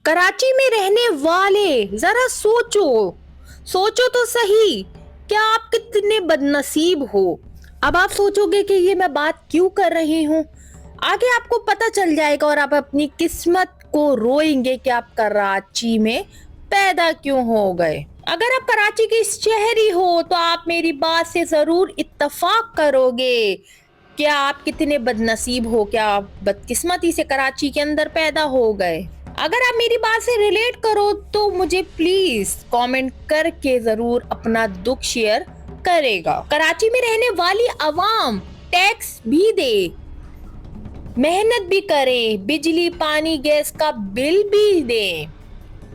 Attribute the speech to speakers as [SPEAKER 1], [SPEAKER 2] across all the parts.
[SPEAKER 1] कराची में रहने वाले जरा सोचो, सोचो तो सही, क्या आप कितने बदनसीब हो। अब आप सोचोगे कि ये मैं बात क्यों कर रही हूँ, आगे आपको पता चल जाएगा और आप अपनी किस्मत को रोएंगे कि आप कराची में पैदा क्यों हो गए। अगर आप कराची के शहरी हो तो आप मेरी बात से जरूर इत्तेफाक करोगे कि आप कितने बदनसीब हो, क्या आप बदकिस्मती से कराची के अंदर पैदा हो गए। अगर आप मेरी बात से रिलेट करो तो मुझे प्लीज कमेंट करके जरूर अपना दुख शेयर करेगा। कराची में रहने वाली अवाम टैक्स भी दे, मेहनत भी करे, बिजली पानी गैस का बिल भी दे,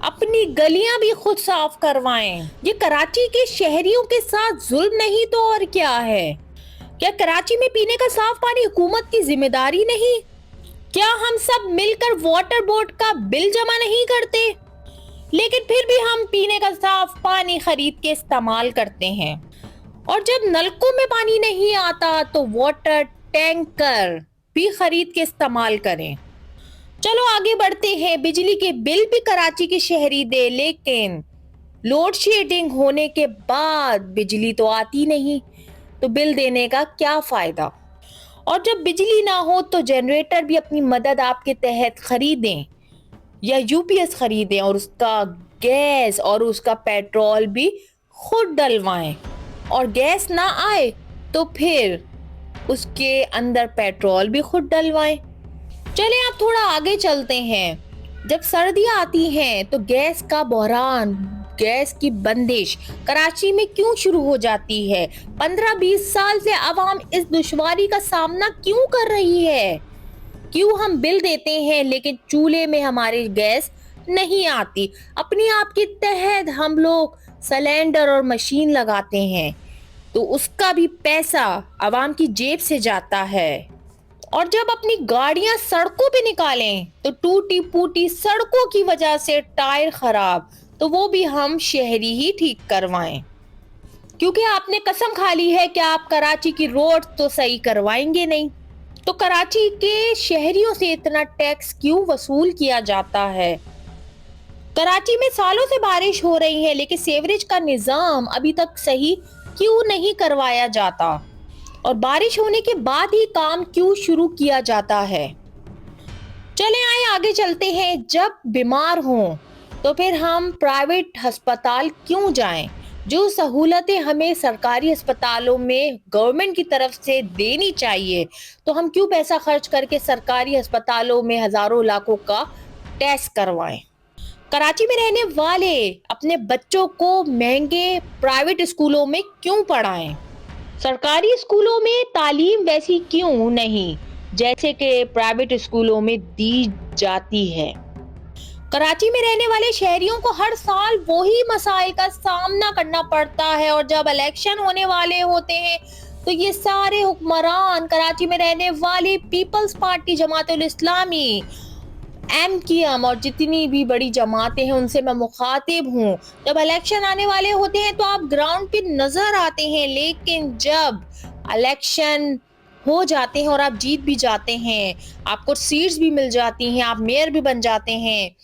[SPEAKER 1] अपनी गलियां भी खुद साफ करवाएं। ये कराची के शहरियों के साथ जुल्म नहीं तो और क्या है। क्या कराची में पीने का साफ पानी हुकूमत की जिम्मेदारी नहीं? क्या हम सब मिलकर वाटर बोर्ड का बिल जमा नहीं करते? लेकिन फिर भी हम पीने का साफ पानी खरीद के इस्तेमाल करते हैं, और जब नलकों में पानी नहीं आता तो वाटर टैंकर भी खरीद के इस्तेमाल करें। चलो आगे बढ़ते हैं। बिजली के बिल भी कराची के शहरी दे, लेकिन लोड शेडिंग होने के बाद बिजली तो आती नहीं, तो बिल देने का क्या फायदा। और जब बिजली ना हो तो जनरेटर भी अपनी मदद आपके तहत खरीदें या यूपीएस खरीदें, और उसका गैस और उसका पेट्रोल भी खुद डलवाएं। और गैस ना आए तो फिर उसके अंदर पेट्रोल भी खुद डलवाएं। चलें आप थोड़ा आगे चलते हैं। जब सर्दियां आती हैं तो गैस का बहरान, गैस की बंदिश कराची में क्यों शुरू हो जाती है? 15-20 साल से आवाम इस दुश्वारी का सामना क्यों कर रही है? क्यों हम बिल देते हैं लेकिन चूल्हे में हमारी गैस नहीं आती? अपनी आप के तहत हम लोग सिलेंडर और मशीन लगाते हैं तो उसका भी पैसा आवाम की जेब से जाता है। और जब अपनी गाड़ियां सड़कों पे निकालें तो टूटी फूटी सड़कों की वजह से टायर खराब, तो वो भी हम शहरी ही ठीक करवाएं, क्योंकि आपने कसम खा ली है कि आप कराची की रोड तो सही करवाएंगे नहीं। तो कराची के शहरियों से इतना टैक्स क्यों वसूल किया जाता है? कराची में सालों से बारिश हो रही है लेकिन सीवरेज का निजाम अभी तक सही क्यों नहीं करवाया जाता? और बारिश होने के बाद ही काम क्यों शुरू किया जाता है? चले आए आगे चलते हैं। जब बीमार हों तो फिर हम प्राइवेट अस्पताल क्यों जाएं? जो सहूलतें हमें सरकारी अस्पतालों में गवर्नमेंट की तरफ से देनी चाहिए, तो हम क्यों पैसा खर्च करके सरकारी अस्पतालों में हजारों लाखों का टेस्ट करवाएं? कराची में रहने वाले अपने बच्चों को महंगे प्राइवेट स्कूलों में क्यों पढ़ाएं? सरकारी स्कूलों में तालीम वैसी क्यों नहीं जैसे कि प्राइवेट स्कूलों में दी जाती है? कराची में रहने वाले शहरियों को हर साल वही मसाइल का सामना करना पड़ता है, और जब इलेक्शन होने वाले होते हैं तो ये सारे हुक्मरान कराची में रहने वाली पीपल्स पार्टी, जमातुल इस्लामी, एमकेएम और जितनी भी बड़ी जमातें हैं उनसे मैं मुखातिब हूँ। जब इलेक्शन आने वाले होते हैं तो आप ग्राउंड पे नजर आते हैं, लेकिन जब इलेक्शन हो जाते हैं और आप जीत भी जाते हैं, आपको सीट्स भी मिल जाती हैं, आप मेयर भी बन जाते हैं,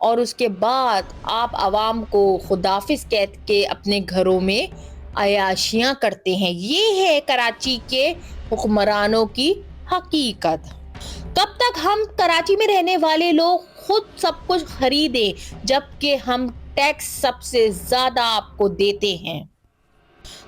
[SPEAKER 1] और उसके बाद आप आवाम को खुदाफिज कह के अपने घरों में अयाशियां करते हैं। ये है कराची के हुक्मरानों की हकीकत। कब तक हम कराची में रहने वाले लोग खुद सब कुछ खरीदें जबकि हम टैक्स सबसे ज्यादा आपको देते हैं?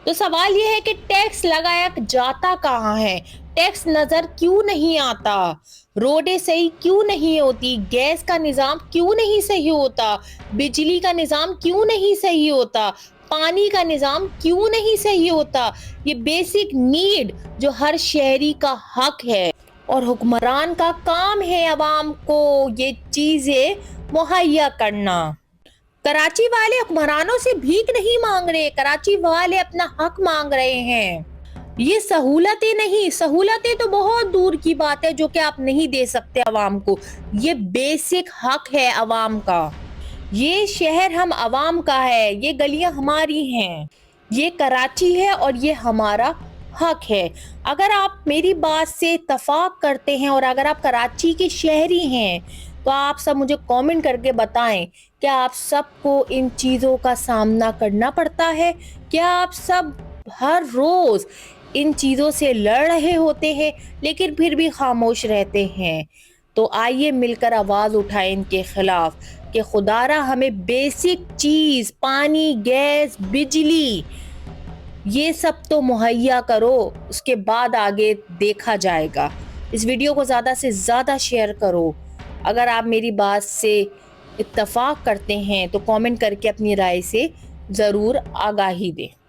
[SPEAKER 1] तो सवाल यह है कि टैक्स लगाया जाता कहाँ है? टैक्स नजर क्यों नहीं आता? रोडें सही क्यों नहीं होती? गैस का निजाम क्यों नहीं सही होता? बिजली का निजाम क्यों नहीं सही होता? पानी का निजाम क्यों नहीं सही होता? ये बेसिक नीड जो हर शहरी का हक है, और हुक्मरान का काम है अवाम को ये चीजें मुहैया करना। कराची वाले हुक्मरानों से भीख नहीं मांग रहे, कराची वाले अपना हक मांग रहे हैं। ये सहूलतें नहीं, सहूलतें तो बहुत दूर की बात है जो कि आप नहीं दे सकते अवाम को। ये बेसिक हक है अवाम का। ये शहर हम अवाम का है, ये गलियां हमारी हैं, ये कराची है और ये हमारा हक है। अगर आप मेरी बात से इत्तेफाक करते हैं और अगर आप कराची के शहरी हैं تو آپ سب مجھے کامنٹ کر کے بتائیں، کیا آپ سب کو ان چیزوں کا سامنا کرنا پڑتا ہے؟ کیا آپ سب ہر روز ان چیزوں سے لڑ رہے ہوتے ہیں لیکن پھر بھی خاموش رہتے ہیں؟ تو آئیے مل کر آواز اٹھائیں ان کے خلاف کہ خدارا ہمیں بیسک چیز، پانی، گیس، بجلی، یہ سب تو مہیا کرو، اس کے بعد آگے دیکھا جائے گا۔ اس ویڈیو کو زیادہ سے زیادہ شیئر کرو۔ اگر آپ میری بات سے اتفاق کرتے ہیں تو کامنٹ کر کے اپنی رائے سے ضرور آگاہی دیں۔